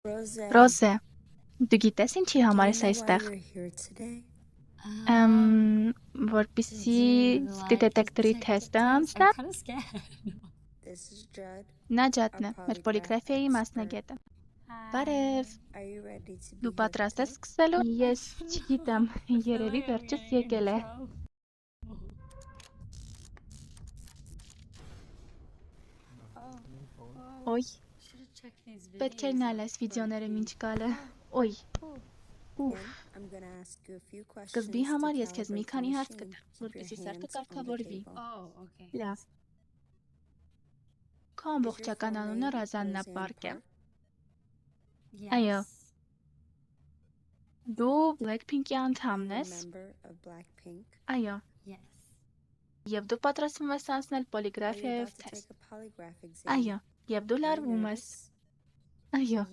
Ռոզե, դու գիտես ինչի համար ես այստեղ։ Որպեսզի ստի դետեկտորի թեստը անցնեմ։ Նա Ջադն է, մեր պոլիգրաֆիայի մասնագետը։ Բարև։ Դու պատրաստ ես սկսելու։ Ես չգիտեմ, երևի վերջս եկել է։ Ոյ, պետք էր նայել այս վիդեոները մինչ գալը։ Ոյ, ուֆ։ Սկզբի համար ես քեզ մի քանի հարց կտամ, որպեսզի սարքը կարգավորվի։ Լավ։ Քո ամբողջական անունը Ռազաննա Պարկ է։ Այո։ Դու Blackpink-ի անդամն ես։ Այո։ Եվ դու պատրաստվում ես անցնել պոլիգրաֆիայով թեստ։ Այո, եւ դու լարվում ես։ Այո։